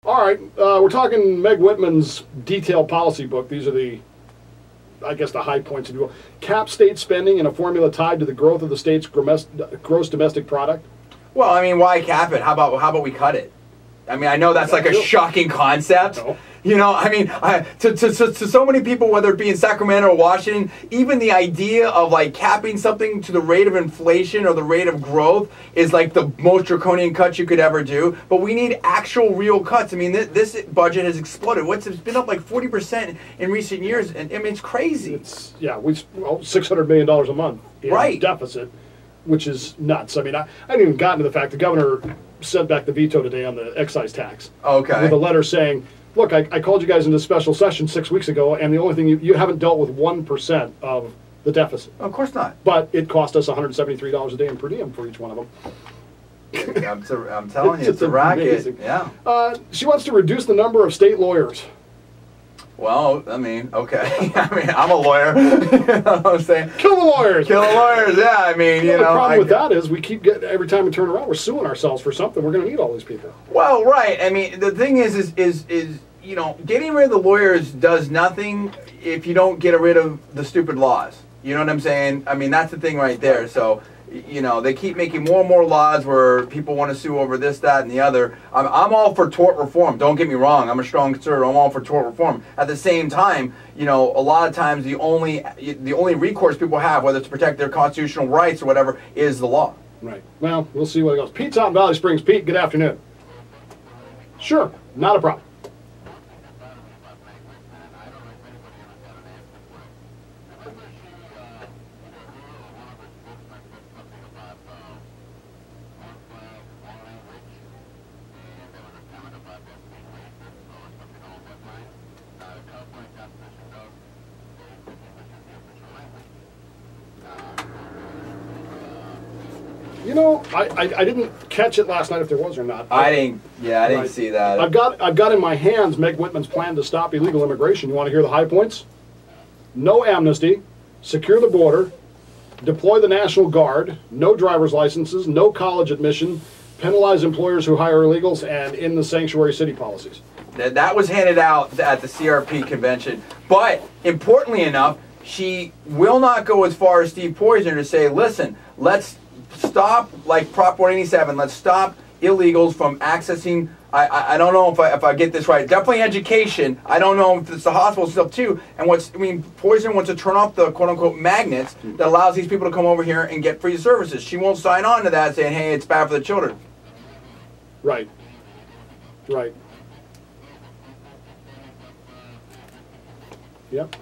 All right, we're talking Meg Whitman's detailed policy book. These are the, I guess, the high points, if you will. Cap state spending in a formula tied to the growth of the state's gross domestic product. Well, I mean, why cap it? How about we cut it? I mean, I know that's like a shocking concept. No. You know, I mean, to so many people, whether it be in Sacramento or Washington, even the idea of like capping something to the rate of inflation or the rate of growth is like the most draconian cut you could ever do. But we need actual real cuts. I mean, this budget has exploded. It's been up like 40% in recent years, and I mean, it's crazy. It's $600 million a month in deficit, which is nuts. I mean, I hadn't even gotten to the fact the governor sent back the veto today on the excise tax. Okay. With a letter saying, look, I called you guys into special session 6 weeks ago, and the only thing you haven't dealt with 1% of the deficit. Of course not. But it cost us $173 a day in per diem for each one of them. I'm telling you, it's a racket. Amazing. Yeah. She wants to reduce the number of state lawyers. Well, I mean, okay. I mean, I'm a lawyer. You know what I'm saying? Kill the lawyers. Kill the lawyers. Yeah, I mean, you know. The problem with that is we keep getting, every time we turn around, we're suing ourselves for something. We're going to need all these people. Well, right. I mean, the thing is you know, getting rid of the lawyers does nothing if you don't get rid of the stupid laws. You know what I'm saying? I mean, that's the thing right there. So, you know, they keep making more and more laws where people want to sue over this, that, and the other. I'm all for tort reform. Don't get me wrong. I'm a strong conservative. I'm all for tort reform. At the same time, you know, a lot of times the only recourse people have, whether it's to protect their constitutional rights or whatever, is the law. Right. Well, we'll see what it goes. Pete's out in Valley Springs. Pete, good afternoon. Sure. Not a problem. You know, I didn't catch it last night if there was or not. I didn't see that. I've got in my hands Meg Whitman's plan to stop illegal immigration. You want to hear the high points? No amnesty, secure the border, deploy the National Guard, no driver's licenses, no college admission, penalize employers who hire illegals, and in the sanctuary city policies. That was handed out at the CRP convention. But importantly enough, she will not go as far as Steve Poizner to say, listen, let's stop, like Prop 187, let's stop illegals from accessing, I don't know if I get this right, definitely education. I don't know if it's the hospital stuff too. And Poizner wants to turn off the quote-unquote magnets that allows these people to come over here and get free services. She won't sign on to that saying, hey, it's bad for the children. Right. Right. Yep.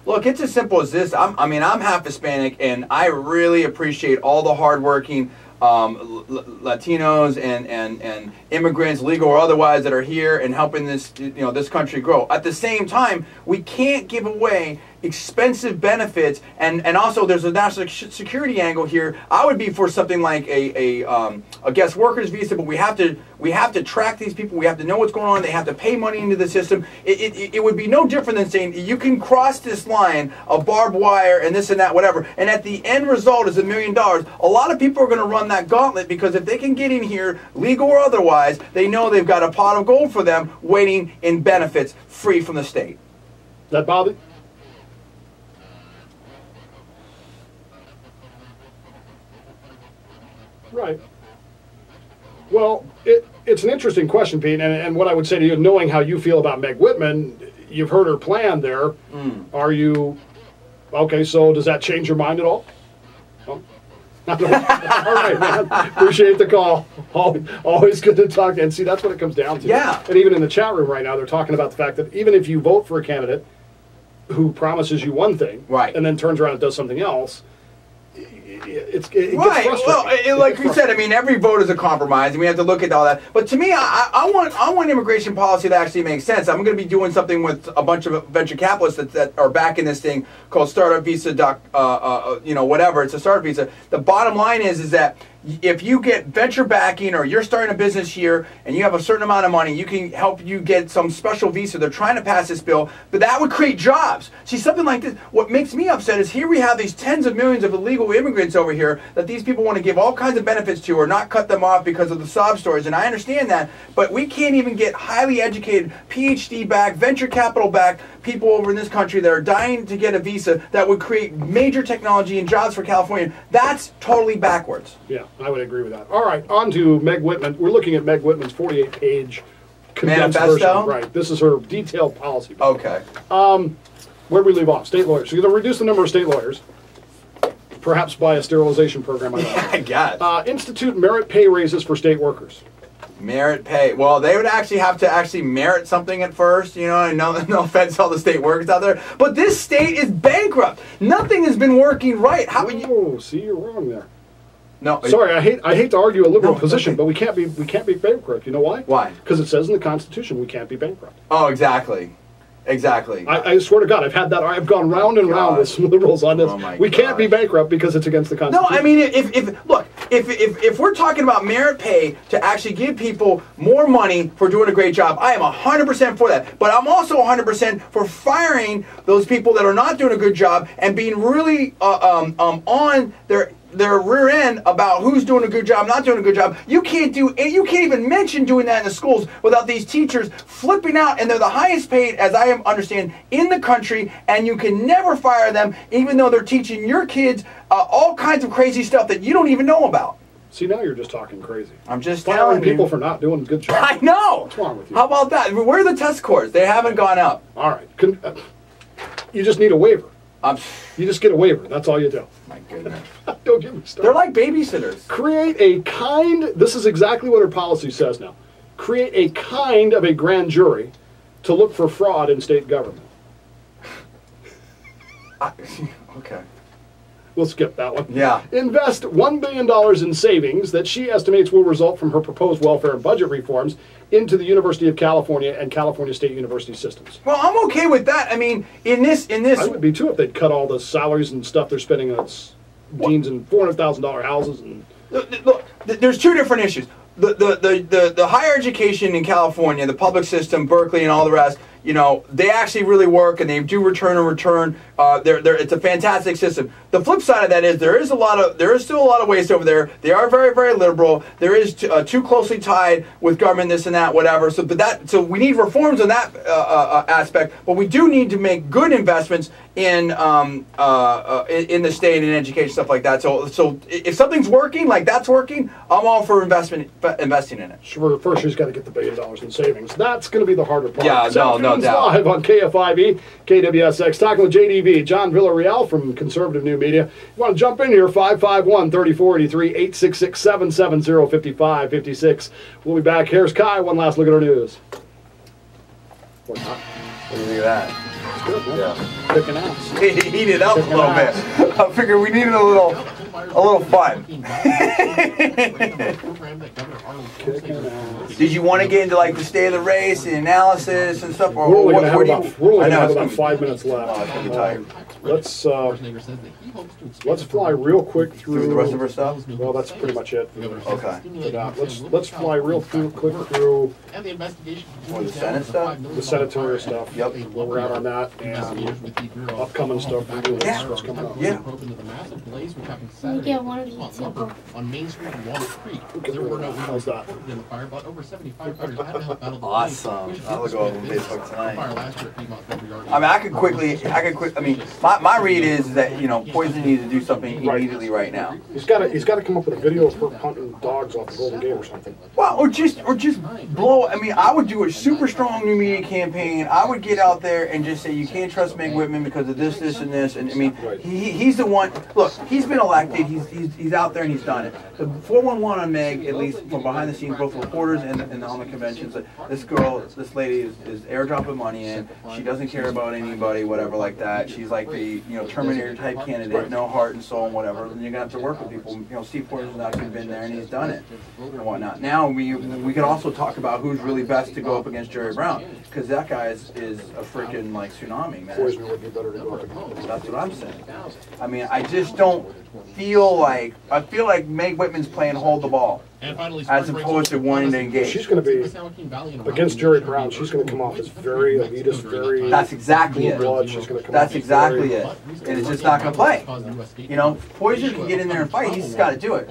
Look, it's as simple as this. I'm half Hispanic, and I really appreciate all the hardworking Latinos and immigrants, legal or otherwise, that are here and helping this this country grow. At the same time, we can't give away expensive benefits, and also there's a national security angle here. I would be for something like a guest workers visa, but we have to track these people. We have to know what's going on. They have to pay money into the system. It would be no different than saying you can cross this line of barbed wire and this and that, whatever, and at the end result is $1 million. A lot of people are going to run that gauntlet because if they can get in here, legal or otherwise, they know they've got a pot of gold for them waiting in benefits free from the state. That bother? Right. Well, it's an interesting question, Pete, and what I would say to you, knowing how you feel about Meg Whitman, you've heard her plan there. Are you, okay, so does that change your mind at all? Oh. All right, man. Appreciate the call. Always good to talk. And see, that's what it comes down to. Yeah. And even in the chat room right now, they're talking about the fact that even if you vote for a candidate who promises you one thing, right, and then turns around and does something else, it right. gets well, like we said, I mean, every vote is a compromise, and we have to look at all that. But to me, I want immigration policy that actually makes sense. I'm going to be doing something with a bunch of venture capitalists that are backing this thing called Startup Visa. Whatever. It's a startup visa. The bottom line is that if you get venture backing or you're starting a business here and you have a certain amount of money, you can help you get some special visa. They're trying to pass this bill, but that would create jobs. See, something like this, what makes me upset is here we have these tens of millions of illegal immigrants over here that these people want to give all kinds of benefits to or not cut them off because of the sob stories, and I understand that, but we can't even get highly educated, PhD back, venture capital back people over in this country that are dying to get a visa that would create major technology and jobs for California. That's totally backwards. Yeah, I would agree with that. All right, on to Meg Whitman. We're looking at Meg Whitman's 48-page condensed manifesto. Version. Right, this is her detailed policy. Okay. Where do we leave off? State lawyers. So you're going to reduce the number of state lawyers, perhaps by a sterilization program. I guess. Institute merit pay raises for state workers. Merit pay. Well, they would actually have to merit something at first, you know, and no offense to all the state workers out there. But this state is bankrupt. Nothing has been working right. How would you... Oh, see, you're wrong there. No. Sorry, I hate to argue a liberal position, but we can't be bankrupt. You know why? Why? Because it says in the Constitution we can't be bankrupt. Oh, exactly. Exactly. I swear to God, I've gone round and round with some liberals on this. Oh we can't be bankrupt because it's against the Constitution. No, I mean, if we're talking about merit pay to actually give people more money for doing a great job, I am 100% for that. But I'm also 100% for firing those people that are not doing a good job and being really on their rear end about who's doing a good job, not doing a good job. You can't even mention doing that in the schools without these teachers flipping out, and they're the highest paid, as I understand, in the country, and you can never fire them, even though they're teaching your kids all kinds of crazy stuff that you don't even know about. See, now you're just talking crazy. I'm just firing telling you. people for not doing a good job. I know. What's wrong with you? How about that? Where are the test scores? They haven't gone up. All right. You just need a waiver. You just get a waiver. That's all you do. My goodness. Don't get me started. They're like babysitters. Create a kind, this is exactly what her policy says now. Create a kind of a grand jury to look for fraud in state government. Okay. We'll skip that one. Yeah. Invest $1 billion in savings that she estimates will result from her proposed welfare and budget reforms into the University of California and California State University systems. Well, I'm okay with that. I mean, in this, I would be too if they'd cut all the salaries and stuff they're spending on deans and $400,000 houses and. Look, there's two different issues. The higher education in California, the public system, Berkeley, and all the rest. You know, they actually really work, and they do return. It's a fantastic system. The flip side of that is there is still a lot of waste over there. They are very, very liberal. There is too closely tied with government, this and that, whatever. So we need reforms on that aspect. But we do need to make good investments in the state and education, stuff like that. So if something's working, like that's working, I'm all for investing in it. Sure, first she's got to get the $1 billion in savings. That's going to be the harder part. Yeah, no doubt. Live on KFIV, KWSX, talking with JDV, John Villarreal from Conservative New Media. You want to jump in here, 551-3483, 866-770-5556. We'll be back. Here's Kai. One last look at our news. Or not. What do you think of that? It's good, man. Yeah. Kicking ass. Heat it up a little bit. I figured we needed a little fun. Did you want to get into like the state of the race and analysis and stuff? Or We're only going to have about 5 minutes left. Oh, it's gonna be tight. Let's fly real quick through the rest of our stuff. Well, that's pretty much it. Okay. But, let's fly real quick through the Senate stuff. the senatorial stuff. Yep. Where we're at on that and upcoming stuff. What's coming up. Yeah. Can we get one of these simple? On Main Street in Walnut Creek. There were no how's that? In the fire, but over 75 fighters had to help out. Awesome. I'll go over on Facebook tonight. I mean, I could quickly. I mean, my read is that Poison needs to do something immediately right now. He's got to come up with a video of her hunting dogs off the Golden Gate or something. Well, or just blow. I mean, I would do a super strong new media campaign. I would get out there and just say you can't trust Meg Whitman because of this, and this. And I mean, he's the one. Look, he's been elected. He's out there and he's done it. The 411 on Meg, at least from behind the scenes, both reporters and on the conventions, this lady is airdropping money in. She doesn't care about anybody, whatever, like that. She's like the Terminator type candidate, no heart and soul and whatever. And you're gonna have to work with people. Steve Porter's not been there and he's done it and whatnot. Now we could also talk about who's really best to go up against Jerry Brown, because that guy is a freaking like tsunami, man. Poison would be better to go up against. That's what I'm saying. I mean, I just don't. feel like Meg Whitman's playing hold the ball as opposed to wanting to engage. She's going to be against Jerry Brown. She's going to come off as very elitist, very. That's exactly it. Blood. She's going to come That's off exactly very, it. And it's just not going to play. You know, Poison can get in there and fight. He's just got to do it.